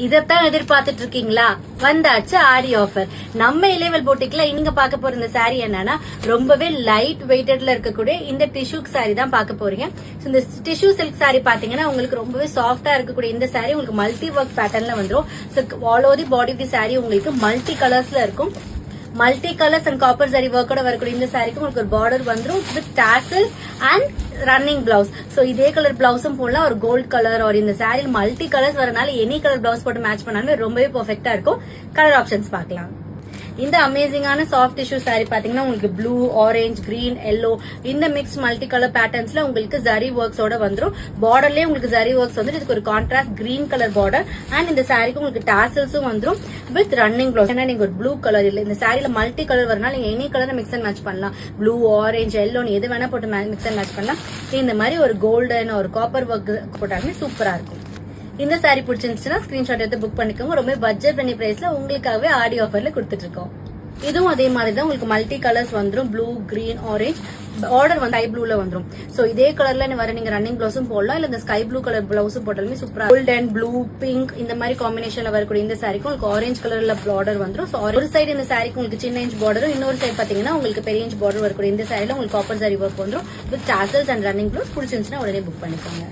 இதத்தான் எதிர்பார்த்துட்டு இருக்கீங்களா? வந்தாச்சு ஆடி ஆஃபர். நம்ம இலேவல் போட்டிக்ல நீங்க பார்க்க போற இந்த சாரி என்னன்னா ரொம்பவே லைட் வெயிட்டட்ல இருக்கக்கூடிய இந்த டிஷ்யூ சாரி தான் பார்க்க போறீங்க. இந்த டிஷ்யூ சில்க் சாரி பாத்தீங்கன்னா உங்களுக்கு ரொம்பவே சாஃப்டா இருக்கக்கூடிய இந்த சாரி உங்களுக்கு மல்டி ஒர்க் பேட்டர்ன்ல வந்துரும். All over the body of the sari உங்களுக்கு மல்டி கலர்ஸ்ல இருக்கும். Multi colours and copper sari ஒர்க்கோட வரக்கூடிய இந்த சாரிக்கு உங்களுக்கு ஒரு பார்டர் வந்துரும் with tassels and running blouse. So இதே கலர் பிளவுஸும் போடலாம், ஒரு கோல்ட் கலர் ஒரு இந்த சாரியில் மல்டி கலர்ஸ் வரனால எனி கலர் பிளவுஸ் போட்டு மேட்ச் பண்ணாலுமே ரொம்பவே பெர்ஃபெக்ட்டா இருக்கும். கலர் ஆப்ஷன்ஸ் பார்க்கலாம். இந்த அமேசிங்கான சாஃப்ட் டிஷ்யூ சாரி பாத்தீங்கன்னா உங்களுக்கு ப்ளூ, ஆரஞ்சு, கிரீன், எல்லோ இந்த மிக்ஸ் மல்டி கலர் பேட்டர்ன்ஸ்ல உங்களுக்கு ஜரி ஒர்க்ஸோட வந்துரும். பார்டர்லயே உங்களுக்கு ஜரி ஒர்க்ஸ் வந்து இதுக்கு ஒரு contrast green colour border and இந்த சாரிக்கு உங்களுக்கு டாசல்ஸும் வந்துரும் வித் ரன்னிங் பிளவுஸ். ஏன்னா நீங்க ஒரு ப்ளூ கலர் இல்ல இந்த சாரியில மல்டி கலர் வரனால நீங்க any colour mix and match பண்ணலாம். ப்ளூ, ஆரஞ்சு, எல்லோன்னு எது வேணா போட்டு மிக்ஸ் அண்ட் மேட்ச் பண்ணலாம். இந்த மாதிரி ஒரு கோல்டன் ஒரு காப்பர் ஒர்க் போட்டாலுமே சூப்பரா இருக்கும். இந்த சாரி பிடிச்சிருந்துச்சுன்னா ஸ்கிரீன்ஷாட் எடுத்து புக் பண்ணிக்கோங்க. ரொம்ப பட்ஜெட் பண்ணி பிரைஸ்ல உங்களுக்காகவே ஆடி ஆஃபர்ல கொடுத்துட்டு இருக்கோம். இதுவும் அதே மாதிரி தான் உங்களுக்கு மல்டி கலர்ஸ் வந்துரும். ப்ளூ, கிரீன், ஆரஞ்சு ஆர்டர் வந்து ஸ்கை ப்ளூல வந்துரும். சோ இதே கலர்ல வர நீங்க ரன்னிங் பிளவுஸும் போடலாம், இல்ல இந்த ஸ்கை ப்ளூ கலர் பிளவுஸும் போட்டாலுமே சூப்பரா. கோல்டன், ப்ளூ, பிங்க் இந்த மாதிரி காம்பினேஷன்ல வரக்கூடிய இந்த சாரிக்கும் உங்களுக்கு ஆரஞ்சு கலர்ல பார்டர் வந்துரும். சோ ஒரு சைடு இந்த சாரிக்கு உங்களுக்கு சின்ன இன்ச் பார்டரும், இன்னொரு சைடு பாத்தீங்கன்னா உங்களுக்கு பெரிய இன்ச் பார்டர் வரக்கூடிய இந்த சாரில உங்களுக்கு காப்பர் சாரி ஒர்க் வந்துரும் with tassels and running blouse. பிடிச்சிருந்துச்சுன்னா உடனே புக் பண்ணிக்கோங்க.